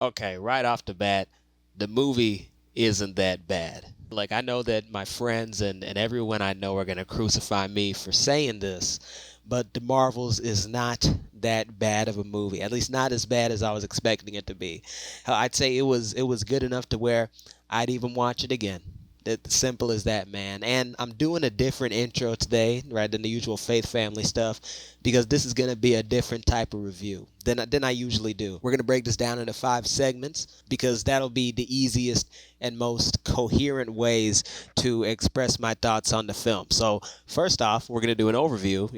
Okay, right off the bat, the movie isn't that bad. Like, I know that my friends and everyone I know are going to crucify me for saying this, but The Marvels is not that bad of a movie. At least not as bad as I was expecting it to be. Hell, I'd say it was good enough to where I'd even watch it again. It's simple as that, man. And I'm doing a different intro today, right, than the usual Faith Family stuff, because this is going to be a different type of review than I usually do. We're going to break this down into 5 segments because that'll be the easiest and most coherent ways to express my thoughts on the film. So, first off, we're going to do an overview,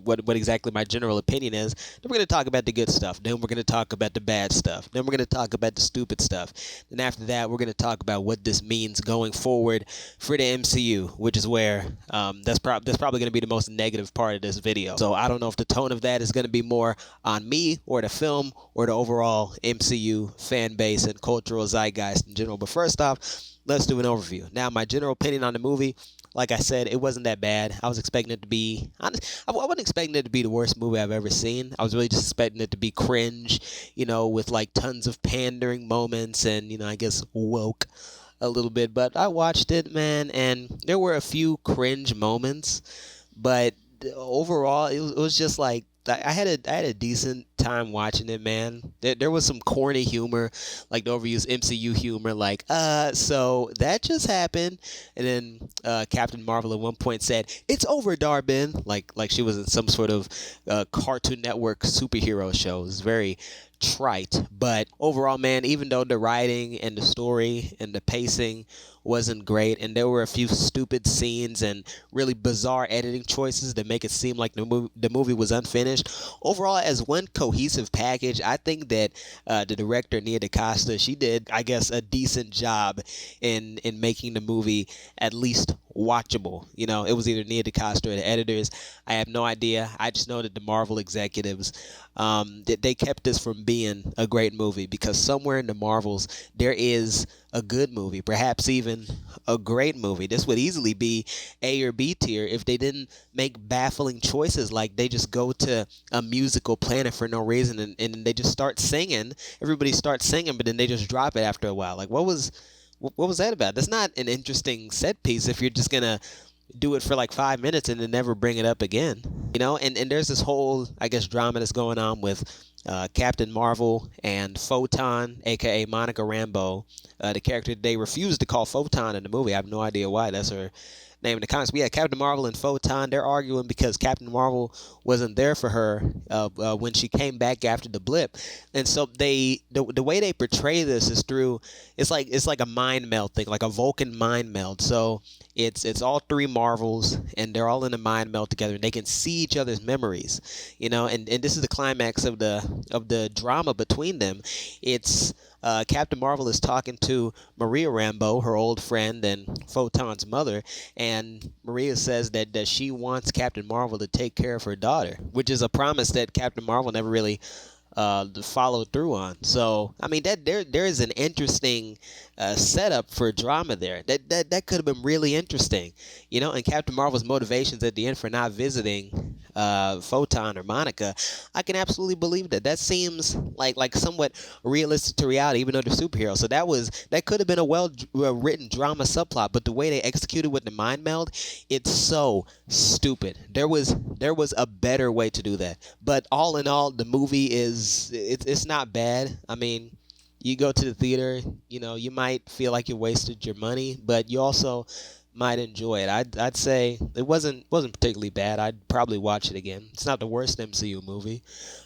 what exactly my general opinion is. Then we're going to talk about the good stuff. Then we're going to talk about the bad stuff. Then we're going to talk about the stupid stuff. Then after that, we're going to talk about what this means going forward for the MCU, which is where that's probably going to be the most negative part of this video. So I don't know if the tone of that is going to be more on me or the film or the overall MCU fan base and cultural zeitgeist in general. But first off, let's do an overview. Now, my general opinion on the movie, like I said, it wasn't that bad. I was expecting it to be honest. I wasn't expecting it to be the worst movie I've ever seen. I was really just expecting it to be cringe, with like tons of pandering moments and I guess woke a little bit. But I watched it, man, and there were a few cringe moments, but overall, it was just like I had a decent time watching it, man. There was some corny humor, like the overused MCU humor, like so that just happened, and then Captain Marvel at one point said, "It's over, Darbin," like she was in some sort of Cartoon Network superhero show. It was very trite, but overall, man, even though the writing and the story and the pacing wasn't great, and there were a few stupid scenes and really bizarre editing choices that make it seem like the movie was unfinished. Overall, as one cohesive package, I think that the director Nia DaCosta, she did, I guess, a decent job in making the movie at least watchable. It was either Nia DaCosta or the editors. I have no idea. I just know that the Marvel executives, they kept this from being a great movie, because somewhere in the Marvels there is a good movie, perhaps even a great movie. This would easily be A or B tier if they didn't make baffling choices, like they just go to a musical planet for no reason, and they just start singing. Everybody starts singing, but then they just drop it after a while. Like, what was that about? That's not an interesting set piece if you're just gonna do it for like 5 minutes and then never bring it up again. And there's this whole, I guess, drama that's going on with Captain Marvel and Photon, aka Monica Rambeau, the character they refused to call Photon in the movie. I have no idea why. That's her name in the comics. We had Captain Marvel and Photon. They're arguing because Captain Marvel wasn't there for her when she came back after the blip, and so the way they portray this is through, it's like a mind meld thing, like a Vulcan mind meld. So it's all three Marvels, and they're all in a mind meld together, and they can see each other's memories, and this is the climax of the drama between them. It's Captain Marvel is talking to Maria Rambeau, her old friend and Photon's mother, and Maria says that she wants Captain Marvel to take care of her daughter, which is a promise that Captain Marvel never really followed through on. So I mean, that there is an interesting setup for drama there. That could have been really interesting, And Captain Marvel's motivations at the end for not visiting Photon or Monica, I can absolutely believe that. That seems like somewhat realistic to reality, even though they're superheroes. So that could have been a well written drama subplot, but the way they executed with the mind meld, it's so stupid. There was a better way to do that. But all in all, the movie it's not bad. I mean, you go to the theater, you might feel like you wasted your money, but you also might enjoy it. I'd say it wasn't particularly bad. I'd probably watch it again. It's not the worst MCU movie.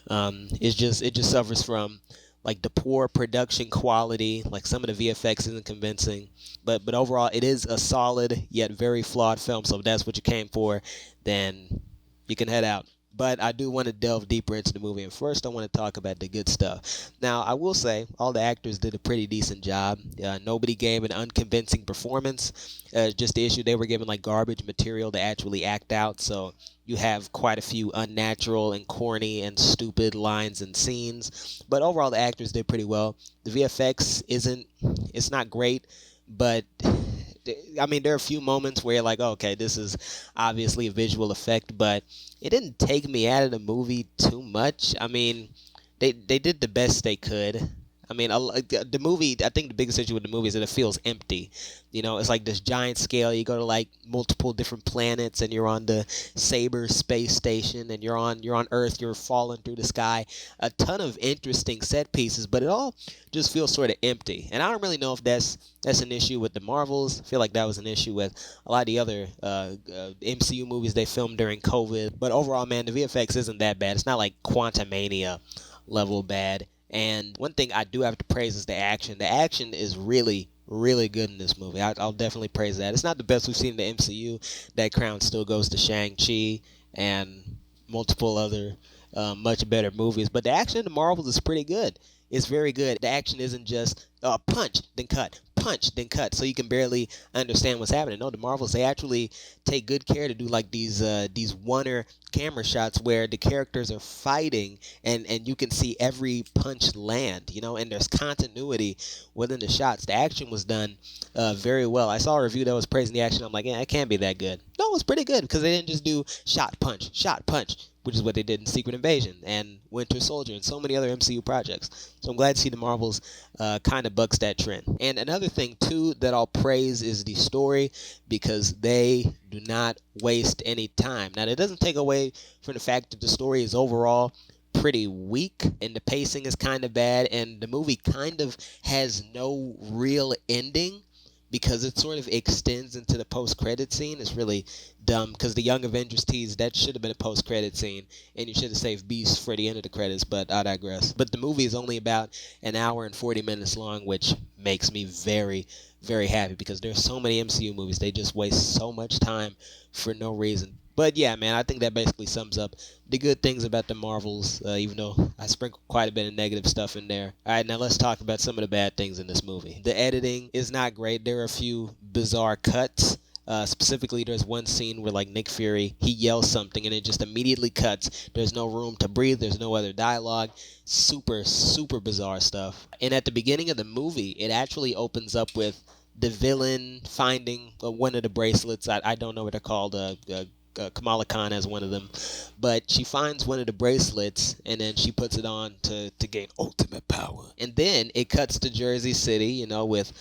It just suffers from like the poor production quality. Like some of the VFX isn't convincing, but overall it is a solid yet very flawed film. So if that's what you came for, then you can head out. But I do want to delve deeper into the movie. And first, I want to talk about the good stuff. Now, I will say all the actors did a pretty decent job. Nobody gave an unconvincing performance. Just the issue, they were given like garbage material to actually act out. So you have quite a few unnatural and corny and stupid lines and scenes. But overall, the actors did pretty well. The VFX it's not great, but I mean, there are a few moments where you're like, oh, okay, this is obviously a visual effect, but it didn't take me out of the movie too much. I mean, they did the best they could. I mean, the movie. I think the biggest issue with the movie is that it feels empty. It's like this giant scale. You go to like multiple different planets, and you're on the Saber space station, and you're on Earth. You're falling through the sky. A ton of interesting set pieces, but it all just feels sort of empty. And I don't really know if that's an issue with the Marvels. I feel like that was an issue with a lot of the other MCU movies they filmed during COVID. But overall, man, the VFX isn't that bad. It's not like Quantumania level bad. And one thing I do have to praise is the action. The action is really, really good in this movie. I'll definitely praise that. It's not the best we've seen in the MCU. That crown still goes to Shang-Chi and multiple other much better movies. But the action in the Marvels is pretty good. It's very good. The action isn't just punch, then cut, punch, then cut, so you can barely understand what's happening. No, the Marvels, they actually take good care to do like these one-er camera shots where the characters are fighting and you can see every punch land, and there's continuity within the shots. The action was done very well. I saw a review that was praising the action. I'm like, yeah, it can't be that good. No, it was pretty good because they didn't just do shot, punch, which is what they did in Secret Invasion and Winter Soldier and so many other MCU projects. So I'm glad to see the Marvels kind of bucks that trend. And another thing, too, that I'll praise is the story because they do not waste any time. Now, that doesn't take away from the fact that the story is overall pretty weak and the pacing is kind of bad and the movie kind of has no real ending because it sort of extends into the post-credit scene. It's really dumb because the Young Avengers tease, that should have been a post-credit scene, and you should have saved Beast for the end of the credits, but I digress. But the movie is only about an hour and 40 minutes long, which makes me very, very happy because there's so many MCU movies. They just waste so much time for no reason. But yeah, man, I think that basically sums up the good things about the Marvels, even though I sprinkled quite a bit of negative stuff in there. All right, now let's talk about some of the bad things in this movie. The editing is not great. There are a few bizarre cuts. Specifically, there's one scene where, like, Nick Fury, he yells something and it just immediately cuts. There's no room to breathe. There's no other dialogue. Super, super bizarre stuff. And at the beginning of the movie, it actually opens up with the villain finding one of the bracelets. I don't know what they're called. Kamala Khan has one of them, but she finds one of the bracelets and then she puts it on to gain ultimate power. And then it cuts to Jersey City, with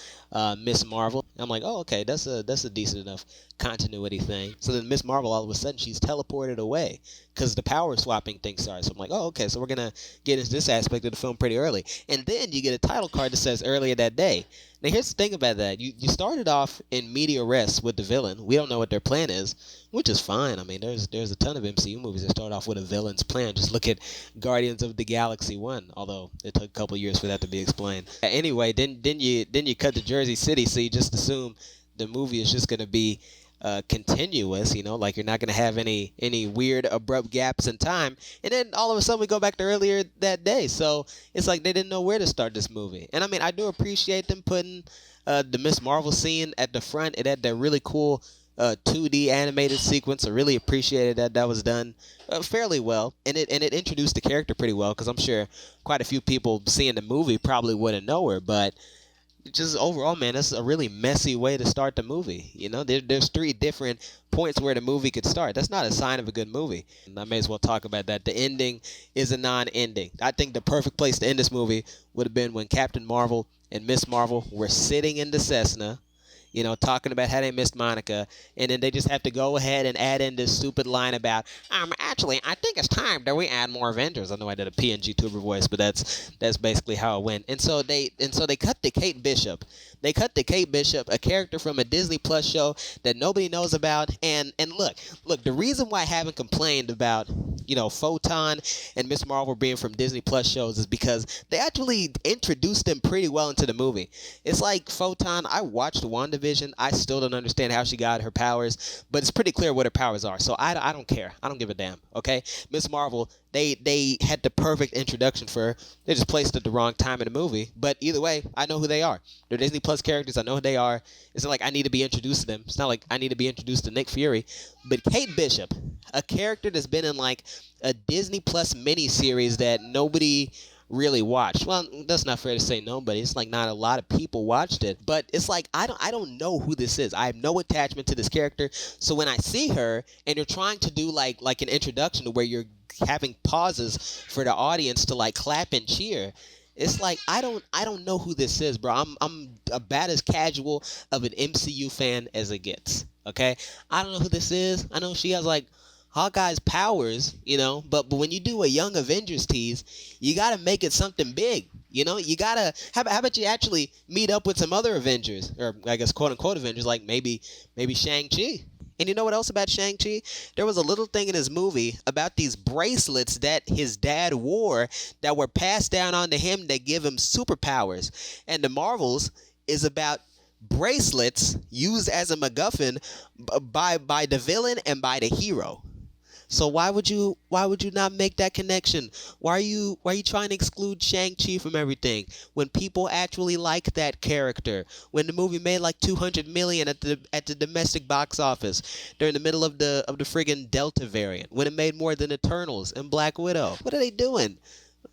Miss Marvel. I'm like, oh, okay, that's a decent enough continuity thing. So then Miss Marvel, all of a sudden, she's teleported away because the power swapping thing starts. So I'm like, oh, okay, so we're gonna get into this aspect of the film pretty early. And then you get a title card that says earlier that day. Now here's the thing about that. You started off in media res with the villain. We don't know what their plan is, which is fine. I mean, there's a ton of MCU movies that start off with a villain's plan. Just look at Guardians of the Galaxy 1, although it took a couple years for that to be explained. Anyway, then you cut to Jersey City, so you just assume the movie is just going to be continuous, like you're not going to have any weird abrupt gaps in time. And then all of a sudden we go back to earlier that day. So it's like they didn't know where to start this movie. And I mean, I do appreciate them putting the Miss Marvel scene at the front. It had that really cool 2D animated sequence. I really appreciated that was done fairly well, and it introduced the character pretty well because I'm sure quite a few people seeing the movie probably wouldn't know her, but just overall, man, that's a really messy way to start the movie. There's three different points where the movie could start. That's not a sign of a good movie. And I may as well talk about that. The ending is a non-ending. I think the perfect place to end this movie would have been when Captain Marvel and Miss Marvel were sitting in the Cessna, talking about how they missed Monica, and then they just have to go ahead and add in this stupid line about, actually, I think it's time that we add more Avengers. I know I did a PNG tuber voice, but that's basically how it went. And so they cut to Kate Bishop. They cut to Kate Bishop, a character from a Disney Plus show that nobody knows about. And look, the reason why I haven't complained about, Photon and Miss Marvel being from Disney Plus shows is because they actually introduced them pretty well into the movie. It's like Photon, I watched WandaVision. I still don't understand how she got her powers, but it's pretty clear what her powers are. So I don't care. I don't give a damn, okay? Miss Marvel, they had the perfect introduction for her. They just placed it at the wrong time in the movie. But either way, I know who they are. They're Disney Plus characters. I know who they are. It's not like I need to be introduced to them. It's not like I need to be introduced to Nick Fury. But Kate Bishop, a character that's been in like a Disney Plus miniseries that nobody really watched. Well, that's not fair to say nobody. It's like not a lot of people watched it. But it's like I don't know who this is. I have no attachment to this character. So when I see her and you're trying to do like an introduction to where you're having pauses for the audience to like clap and cheer, It's like I don't know who this is, bro. I'm about as casual of an MCU fan as it gets. Okay, I don't know who this is. I know she has like Hawkeye's powers, but when you do a Young Avengers tease, you gotta make it something big. You gotta. How about you actually meet up with some other Avengers, or I guess quote unquote Avengers, like maybe Shang Chi. And you know what else about Shang-Chi? There was a little thing in his movie about these bracelets that his dad wore that were passed down onto him that give him superpowers. And the Marvels is about bracelets used as a MacGuffin by the villain and by the hero. So why would you not make that connection? Why are you trying to exclude Shang-Chi from everything when people actually like that character? When the movie made like 200 million at the domestic box office during the middle of the friggin' Delta variant, when it made more than Eternals and Black Widow. What are they doing?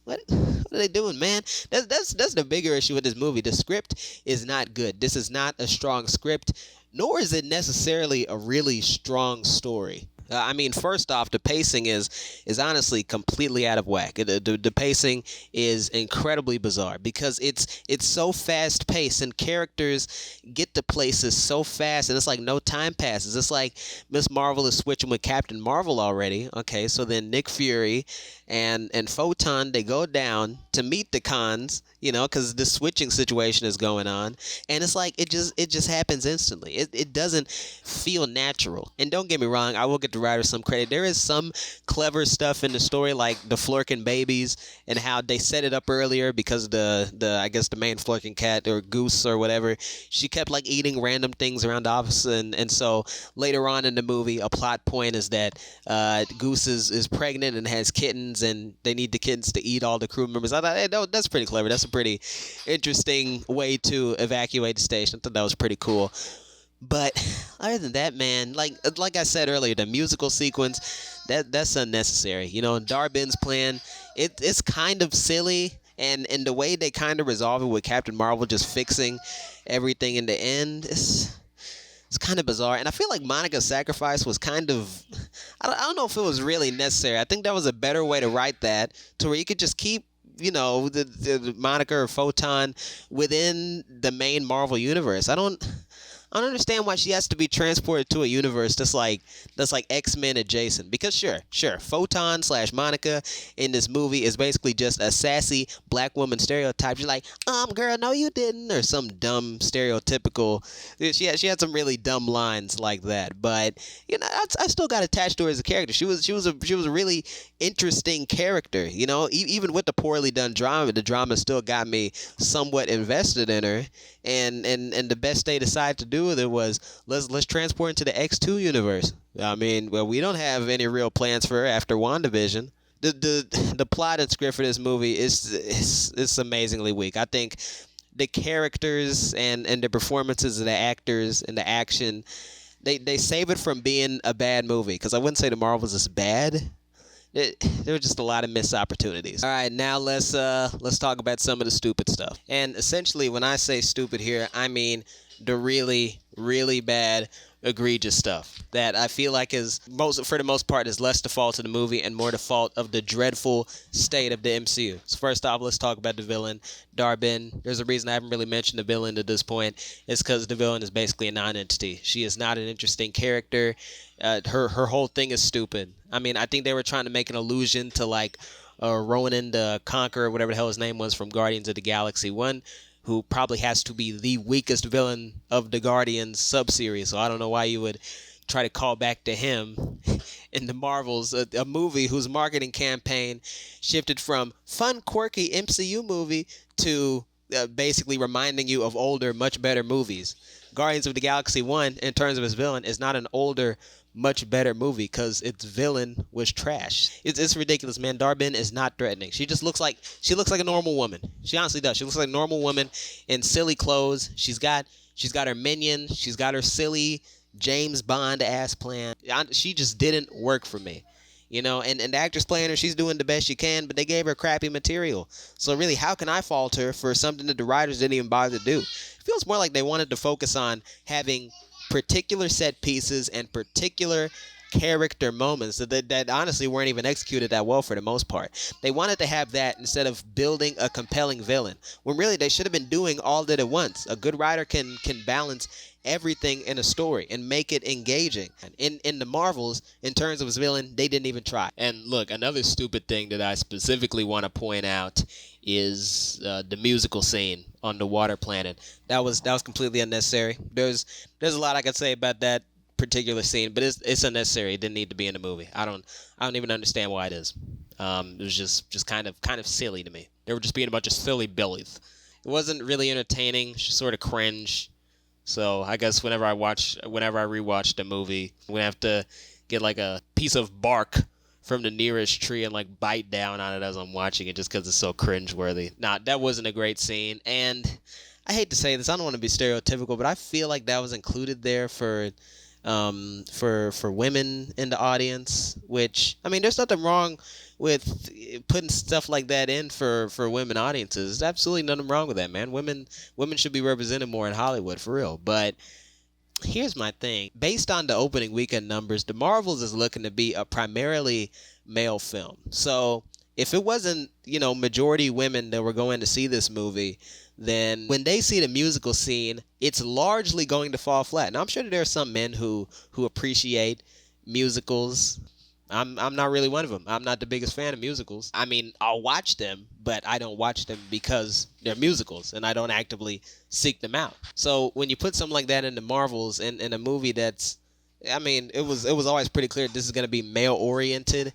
What are they doing, man? That's the bigger issue with this movie. The script is not good. This is not a strong script, nor is it necessarily a really strong story. I mean, first off, the pacing is honestly completely out of whack. The pacing is incredibly bizarre because it's so fast paced and characters get to places so fast, and it's like no time passes. It's like Miss Marvel is switching with Captain Marvel already. Okay, so then Nick Fury and Photon, they go down to meet the cons, because the switching situation is going on, and it's like it just happens instantly. It doesn't feel natural. And don't get me wrong, I will get the writer some credit. There is some clever stuff in the story, like the Flurkin babies and how they set it up earlier because the I guess the main Flurkin cat or goose or whatever, she kept like eating random things around the office, and so later on in the movie, a plot point is that Goose is pregnant and has kittens, and they need the kittens to eat all the crew members. I thought, hey, that's pretty clever. That's a pretty interesting way to evacuate the station. I thought that was pretty cool. But other than that, man, like I said earlier, the musical sequence that's unnecessary. Darbin's plan, it's kind of silly, and the way they kind of resolve it with Captain Marvel just fixing everything in the end, it's kind of bizarre. And I feel like Monica's sacrifice was kind of, I don't know if it was really necessary. I think that was a better way to write that, to where you could just keep the Monica or Photon within the main Marvel universe. I don't understand why she has to be transported to a universe that's like X-Men adjacent. Because sure, Photon slash Monica in this movie is basically just a sassy black woman stereotype. She's like, girl, no, you didn't, or some dumb stereotypical. She had some really dumb lines like that. But I still got attached to her as a character. She was a really interesting character. Even with the poorly done drama, the drama still got me somewhat invested in her. And the best they decided to do with it was let's transport into the X2 universe. I mean, well, we don't have any real plans for her after WandaVision. The plot and script for this movie is amazingly weak. I think the characters and the performances of the actors and the action, they save it from being a bad movie, because I wouldn't say the Marvels is bad. There were just a lot of missed opportunities. All right, now let's talk about some of the stupid stuff. And essentially, when I say stupid here, I mean the really, really bad, egregious stuff that I feel like for the most part, is less the fault of the movie and more the fault of the dreadful state of the MCU. So first off, let's talk about the villain, Darbin. There's a reason I haven't really mentioned the villain to this point. It's because the villain is basically a non-entity. She is not an interesting character. Her whole thing is stupid. I mean, I think they were trying to make an allusion to like Ronan the Conqueror, whatever the hell his name was, from Guardians of the Galaxy 1, who probably has to be the weakest villain of the Guardians sub-series. So I don't know why you would try to call back to him in the Marvels, a movie whose marketing campaign shifted from fun, quirky MCU movie to basically reminding you of older, much better movies. Guardians of the Galaxy 1, in terms of its villain, is not an older, much better movie because its villain was trash. It's ridiculous, man. Darbin is not threatening. She looks like a normal woman. She honestly does. She looks like a normal woman in silly clothes. She's got her minion. She's got her silly James Bond ass plan. She just didn't work for me. And the actress playing her, she's doing the best she can, but they gave her crappy material. So really, how can I fault her for something that the writers didn't even bother to do? It feels more like they wanted to focus on having particular set pieces and particular character moments that honestly weren't even executed that well for the most part. They wanted to have that instead of building a compelling villain, when really they should have been doing all that at once. A good writer can balance everything in a story and make it engaging. In the Marvels, in terms of his villain, they didn't even try. And look, another stupid thing that I specifically want to point out is the musical scene on the water planet. That was completely unnecessary. There's a lot I could say about that particular scene, but it's unnecessary. It didn't need to be in the movie. I don't even understand why it is. It was just kind of silly to me. They were just being a bunch of silly billies. It wasn't really entertaining. Just sort of cringe. So I guess whenever I rewatch the movie, I'm gonna have to get like a piece of bark from the nearest tree and like bite down on it as I'm watching it, just because it's so cringeworthy. Nah, that wasn't a great scene, and I hate to say this, I don't want to be stereotypical, but I feel like that was included there for women in the audience. Which, I mean, there's nothing wrong with putting stuff like that in for women audiences. There's absolutely nothing wrong with that, man. Women should be represented more in Hollywood, for real. But here's my thing. Based on the opening weekend numbers, The Marvels is looking to be a primarily male film. So if it wasn't, majority women that were going to see this movie, then when they see the musical scene, it's largely going to fall flat. Now, I'm sure that there are some men who appreciate musicals. I'm not really one of them. I'm not the biggest fan of musicals. I mean, I'll watch them, but I don't watch them because they're musicals, and I don't actively seek them out. So when you put something like that in the Marvels in a movie that's, I mean, it was always pretty clear this is going to be male oriented.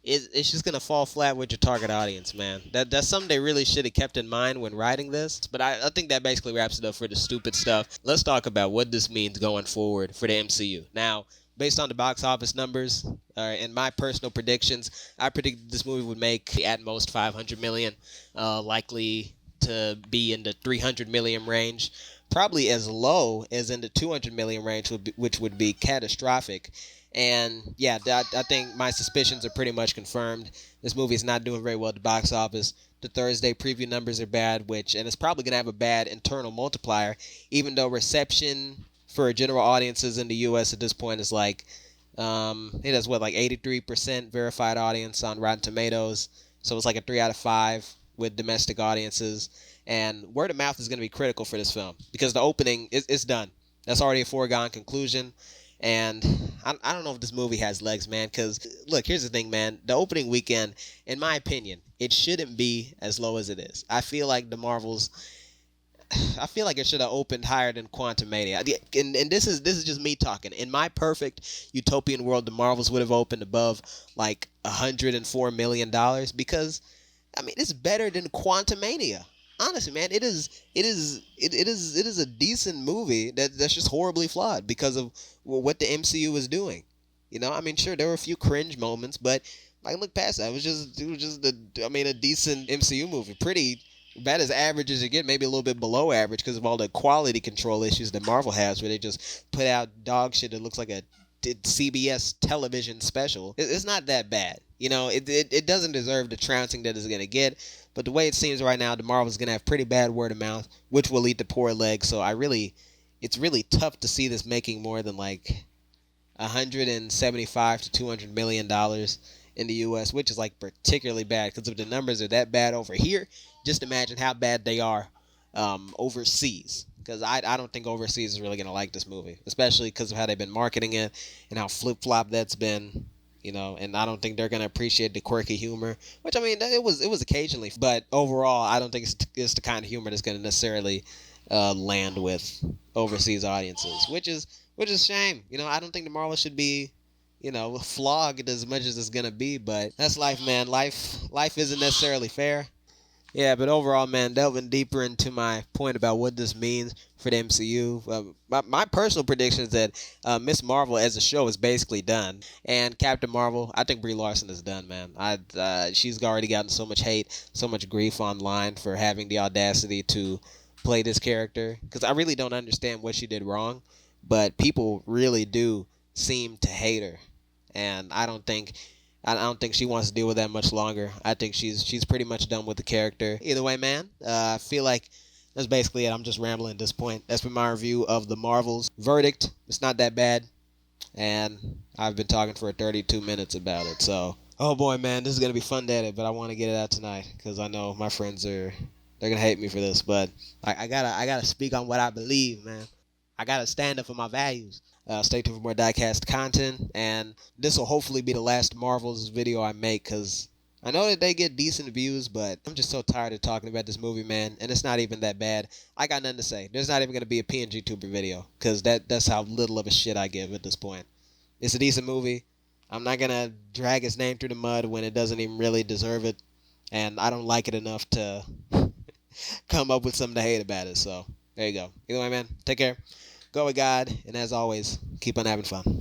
It's just gonna fall flat with your target audience, man. That's something they really should have kept in mind when writing this. But I think that basically wraps it up for the stupid stuff. Let's talk about what this means going forward for the MCU. Now, based on the box office numbers and my personal predictions, I predicted this movie would make at most 500 million, likely to be in the 300 million range, probably as low as in the 200 million range, which would be catastrophic. And yeah, I think my suspicions are pretty much confirmed. This movie is not doing very well at the box office. The Thursday preview numbers are bad, and it's probably going to have a bad internal multiplier, even though reception for general audiences in the U.S. at this point is like, it has like 83% verified audience on Rotten Tomatoes. So it's like a 3 out of 5 with domestic audiences. And word of mouth is going to be critical for this film because the opening is done. That's already a foregone conclusion. And I don't know if this movie has legs, man, because, look, here's the thing, man. The opening weekend, in my opinion, it shouldn't be as low as it is. I feel like it should have opened higher than Quantumania. And this is just me talking. In my perfect utopian world, the Marvels would have opened above, like, $104 million because, I mean, it's better than Quantumania. Honestly, man, it is a decent movie that's just horribly flawed because of what the MCU is doing. I mean, sure, there were a few cringe moments, but I look past that. It was just a decent MCU movie. Pretty about as average as you get, maybe a little bit below average because of all the quality control issues that Marvel has, where they just put out dog shit that looks like a CBS television special. It's not that bad. It doesn't deserve the trouncing that it's going to get. But the way it seems right now, the Marvel's going to have pretty bad word of mouth, which will lead to poor legs. So it's really tough to see this making more than like $175 to $200 million in the U.S., which is like particularly bad because if the numbers are that bad over here, just imagine how bad they are overseas. Because I don't think overseas is really going to like this movie, especially because of how they've been marketing it and how flip-flop that's been. And I don't think they're going to appreciate the quirky humor, which, I mean, it was occasionally. But overall, I don't think it's the kind of humor that's going to necessarily land with overseas audiences, which is a shame. I don't think the Marvel should be, flogged as much as it's going to be. But that's life, man. Life isn't necessarily fair. Yeah, but overall, man, delving deeper into my point about what this means for the MCU, my personal prediction is that Miss Marvel as a show is basically done. And Captain Marvel, I think Brie Larson is done, man. She's already gotten so much hate, so much grief online for having the audacity to play this character. Because I really don't understand what she did wrong, but people really do seem to hate her. And I don't think she wants to deal with that much longer. I think she's pretty much done with the character. Either way, man, I feel like that's basically it. I'm just rambling at this point. That's been my review of The Marvels. Verdict, it's not that bad. and I've been talking for 32 minutes about it. So, oh boy, man, this is gonna be fun to edit, but I want to get it out tonight because I know my friends they're gonna hate me for this, but I gotta speak on what I believe, man. I gotta stand up for my values. Stay tuned for more diecast content, and this will hopefully be the last Marvels video I make because I know that they get decent views, but I'm just so tired of talking about this movie, man. And it's not even that bad. I got nothing to say. There's not even gonna be a PNG Tuber video because that's how little of a shit I give at this point. It's a decent movie. I'm not gonna drag his name through the mud when it doesn't even really deserve it, and I don't like it enough to come up with something to hate about it. So there you go. Either way, man, take care. Go with God, and as always, keep on having fun.